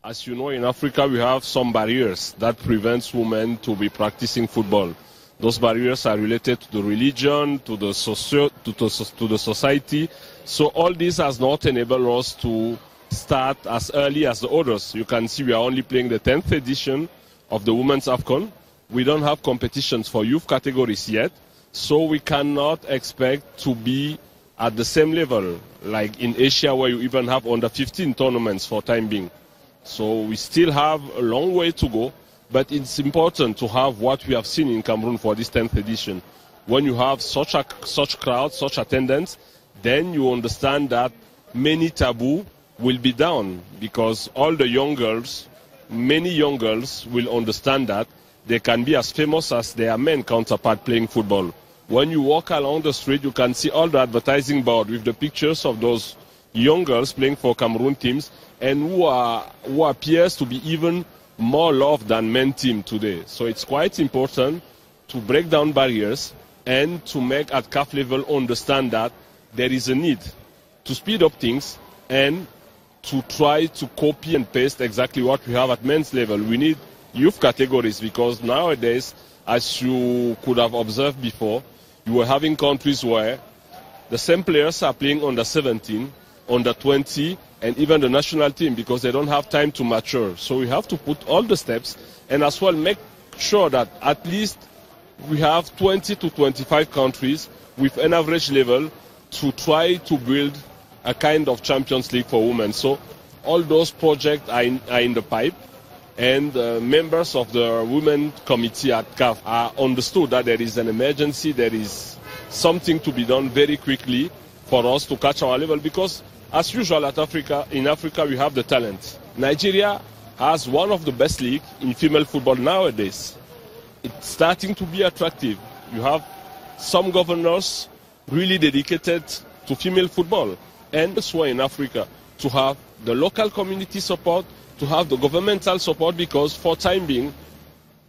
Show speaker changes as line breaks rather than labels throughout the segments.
As you know, in Africa, we have some barriers that prevents women to be practicing football. Those barriers are related to the religion, to the society. So all this has not enabled us to start as early as the others. You can see we are only playing the 10th edition of the Women's AFCON. We don't have competitions for youth categories yet, so we cannot expect to be at the same level like in Asia, where you even have under 15 tournaments for time being. So we still have a long way to go, but it's important to have what we have seen in Cameroon for this 10th edition. When you have such crowd, such attendance, then you understand that many taboo will be down, because all the young girls, many young girls will understand that they can be as famous as their men counterpart playing football. When you walk along the street, you can see all the advertising board with the pictures of those young girls playing for Cameroon teams, and who appears to be even more loved than men team today. So it's quite important to break down barriers and to make at CAF level understand that there is a need to speed up things and to try to copy and paste exactly what we have at men's level. We need youth categories, because nowadays, as you could have observed before, you were having countries where the same players are playing under 17, under 20, and even the national team, because they don't have time to mature. So we have to put all the steps and as well make sure that at least we have 20 to 25 countries with an average level to try to build a kind of Champions League for women. So all those projects are in the pipe, and members of the Women Committee at CAF are understood that there is an emergency, there is something to be done very quickly for us to catch our level, because as usual in Africa we have the talent. Nigeria has one of the best leagues in female football nowadays. It's starting to be attractive. You have some governors really dedicated to female football, and elsewhere in Africa, to have the local community support, to have the governmental support, because for time being,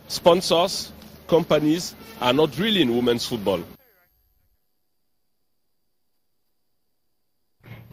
sponsors, companies are not really in women's football.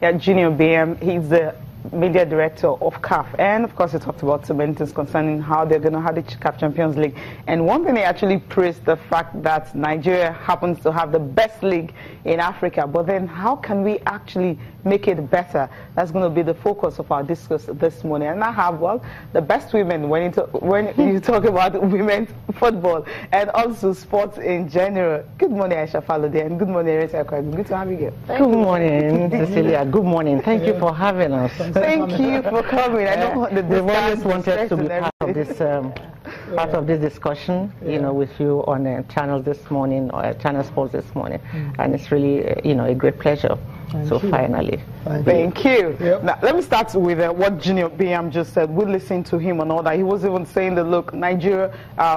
Yeah, Junior BM, he's the media director of CAF, and of course he talked about so many things concerning how they're going to have the CAF Champions League. And one thing, he actually praised the fact that Nigeria happens to have the best league in Africa, but then how can we actually make it better? That's going to be the focus of our discourse this morning. And I have, well, the best women when you talk about women's football and also sports in general. Good morning, Aisha Falode, and good morning, Aisha. Good to have you here.
Good morning, Cecilia. Good morning. Thank you for having us.
Thank you for coming. I know
we've always wanted to be part of this discussion, you know, with you on a channel this morning, or Channel Sports this morning, and it's really, you know, a great pleasure. Finally,
thank you. Yep. Now, let me start with what Junior BM just said. We listened to him and all that. He was even saying that, look, Nigeria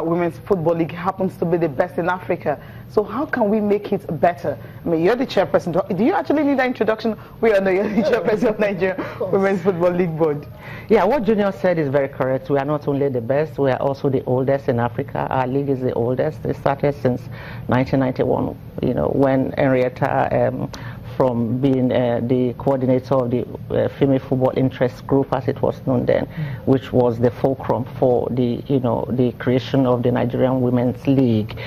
Women's Football League happens to be the best in Africa. So how can we make it better? I mean, you're the chairperson. Do you actually need an introduction? We are the chairperson of Nigeria Women's Football League Board.
Yeah, what Junior said is very correct. We are not only the best, we are also the oldest in Africa. Our league is the oldest. It started since 1991, you know, when Henrietta, from being the coordinator of the female football interest group, as it was known then, which was the fulcrum for the, you know, the creation of the Nigerian Women's League,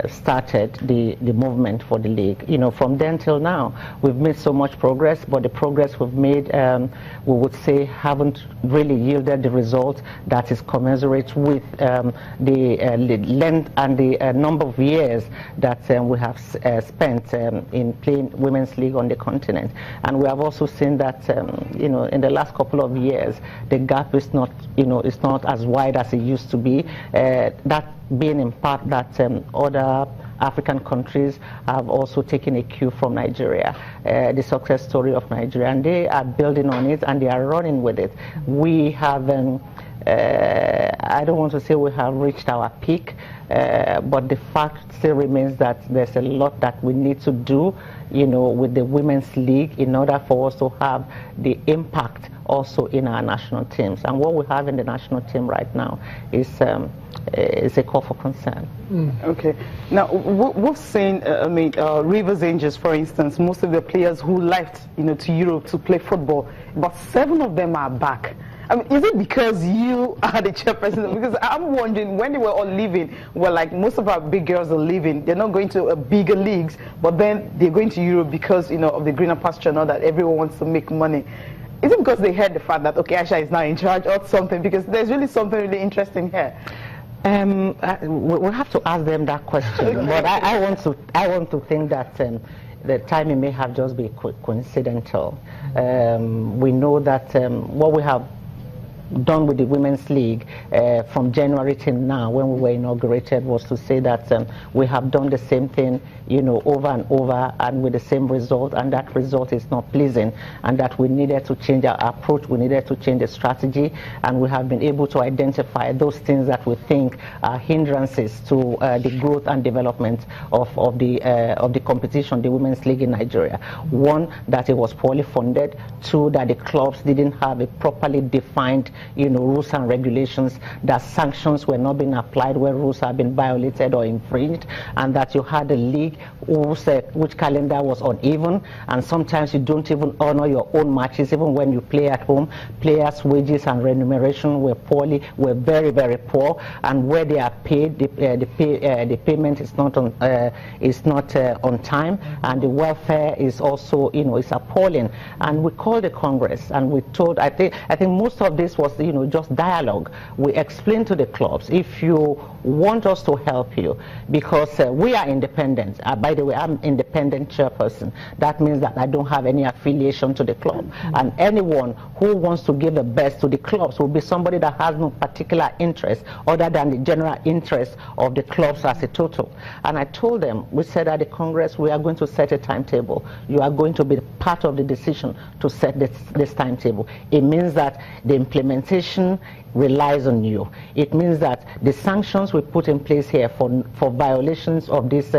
started the movement for the league. You know, from then till now, we've made so much progress, but the progress we've made, we would say, haven't really yielded the result that is commensurate with the length and the number of years that we have spent in playing women's league on the continent. And we have also seen that you know, in the last couple of years, the gap is not, you know, it's not as wide as it used to be. That being in part that other African countries have also taken a cue from Nigeria, the success story of Nigeria, and they are building on it and they are running with it. We have I don't want to say we have reached our peak, but the fact still remains that there's a lot that we need to do, you know, with the Women's League in order for us to have the impact also in our national teams. And what we have in the national team right now is a call for concern.
Okay. Now, we've seen, Rivers Angels, for instance, most of the players who left, you know, to Europe to play football, but 7 of them are back. I mean, is it because you are the chairperson? Because I'm wondering, when they were all leaving, well, like most of our big girls are leaving. They're not going to bigger leagues, but then they're going to Europe because, you know, of the greener pasture and all that. Everyone wants to make money. Is it because they heard the fact that, okay, Aisha is now in charge or something? Because there's really something really interesting here.
We'll have to ask them that question. But I want to think that the timing may have just been coincidental. We know that what we have done with the Women's League from January till now, when we were inaugurated, was to say that we have done the same thing, you know, over and over, and with the same result, and that result is not pleasing, and that we needed to change our approach, we needed to change the strategy, and we have been able to identify those things that we think are hindrances to the growth and development of the competition, the Women's League in Nigeria. One, that it was poorly funded. Two, that the clubs didn't have a properly defined, you know, rules and regulations, that sanctions were not being applied where rules have been violated or infringed, and that you had a league which calendar was uneven, and sometimes you don't even honor your own matches even when you play at home. Players' wages and remuneration were very, very poor, and where they are paid, the payment is not on time, and the welfare is also, you know, is appalling. And we called the Congress and we told, I think most of this was, you know, just dialogue. We explained to the clubs, if you want us to help you, because we are independent. By the way, I'm independent chairperson. That means that I don't have any affiliation to the club. And anyone who wants to give the best to the clubs will be somebody that has no particular interest other than the general interest of the clubs as a total. And I told them, we said at the Congress, we are going to set a timetable. You are going to be part of the decision to set this timetable. It means that the implementation relies on you. It means that the sanctions we put in place here for violations of this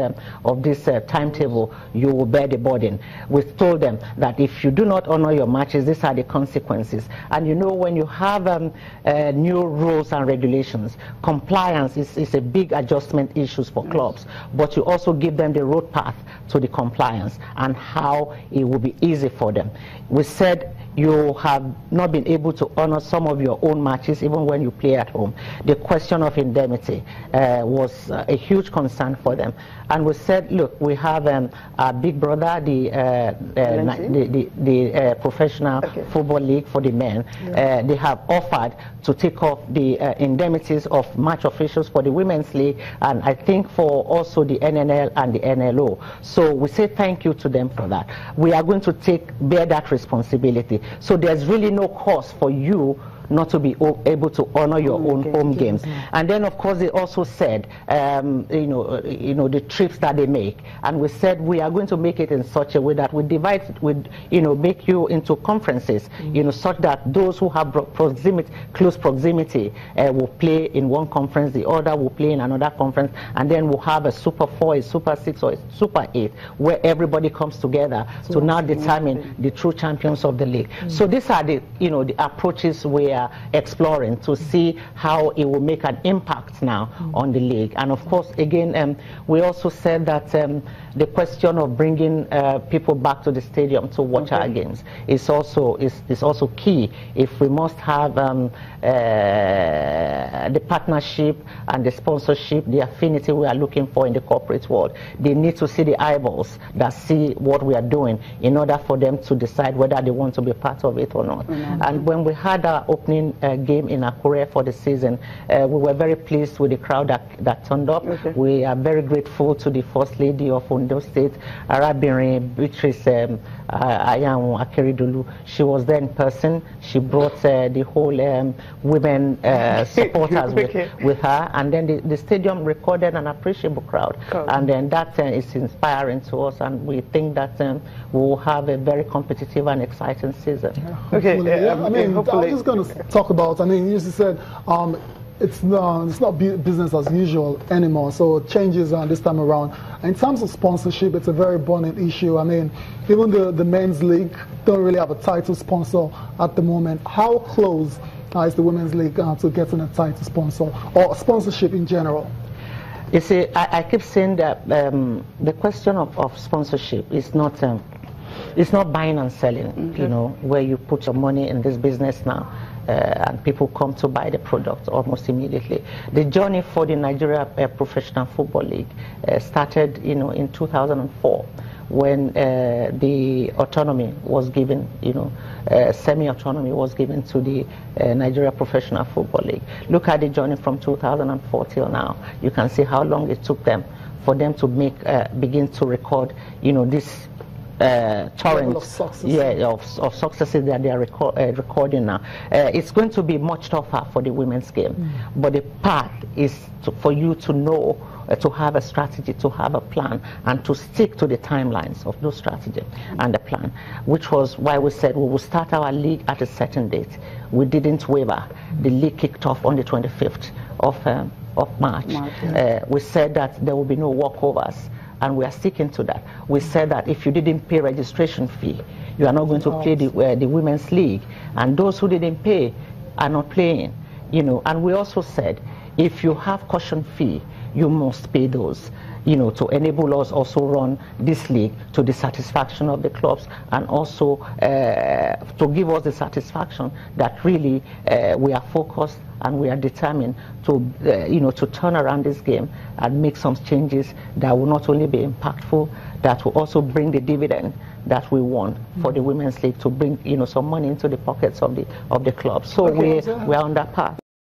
timetable, you will bear the burden. We told them that if you do not honor your matches, these are the consequences. And you know, when you have new rules and regulations, compliance is a big adjustment issue for clubs, but you also give them the road path to the compliance and how it will be easy for them. We said you have not been able to honor some of your own matches even when you play at home. The question of indemnity was a huge concern for them. And we said, look, we have our big brother, the Professional Football League for the men. They have offered to take off the indemnities of match officials for the Women's League, and I think for also the NNL and the NLO. So we say thank you to them for that. We are going to bear that responsibility. So there's really no cause for you not to be able to honor your own home games. And then, of course, they also said, you know, the trips that they make. And we said we are going to make it in such a way that we divide, you know, make you into conferences, you know, such that those who have close proximity will play in one conference, the other will play in another conference, and then we'll have a Super 4, a Super 6, or a Super 8, where everybody comes together to now determine the true champions of the league. So these are the, you know, the approaches we are exploring to see how it will make an impact now on the league. And of course, again, we also said that the question of bringing people back to the stadium to watch our games is also key. If we must have the partnership and the sponsorship, the affinity we are looking for in the corporate world, they need to see the eyeballs that see what we are doing in order for them to decide whether they want to be part of it or not. And when we had our opening game in Akure for the season, we were very pleased with the crowd that turned up. We are very grateful to the First Lady of Ondo State, Arabinrin Beatrice Ayamu Akeridolu. She was there in person. She brought the whole women supporters with her, and then the stadium recorded an appreciable crowd. And then that is inspiring to us, and we think that we will have a very competitive and exciting season.
I mean, I was just going to talk about, I mean, you said it's not business as usual anymore, so changes this time around. In terms of sponsorship, it's a very burning issue. I mean, even the men's league don't really have a title sponsor at the moment. How close is the women's league to getting a title sponsor or sponsorship in general? You
see, I keep saying that the question of sponsorship is not It's not buying and selling, you know, where you put your money in this business now. And people come to buy the product almost immediately. The journey for the Nigeria Professional Football League started, you know, in 2004 when the autonomy was given, you know, semi-autonomy was given to the Nigeria Professional Football League. Look at the journey from 2004 till now. You can see how long it took them for them to make begin to record, you know, this torrent of successes that they are recording now. It's going to be much tougher for the women's game, but the path is for you to know, to have a strategy, to have a plan, and to stick to the timelines of those strategy and the plan, which was why we said we will start our league at a certain date. We didn't waver. The league kicked off on the 25th of March. We said that there will be no walkovers, and we are sticking to that. We said that if you didn't pay registration fee, you are not going to play the women's league, and those who didn't pay are not playing, you know. And we also said if you have caution fee, you must pay those, you know, to enable us also run this league to the satisfaction of the clubs, and also to give us the satisfaction that really we are focused and we are determined to, you know, to turn around this game and make some changes that will not only be impactful, that will also bring the dividend that we want for the women's league, to bring, you know, some money into the pockets of the club. So we are on that path.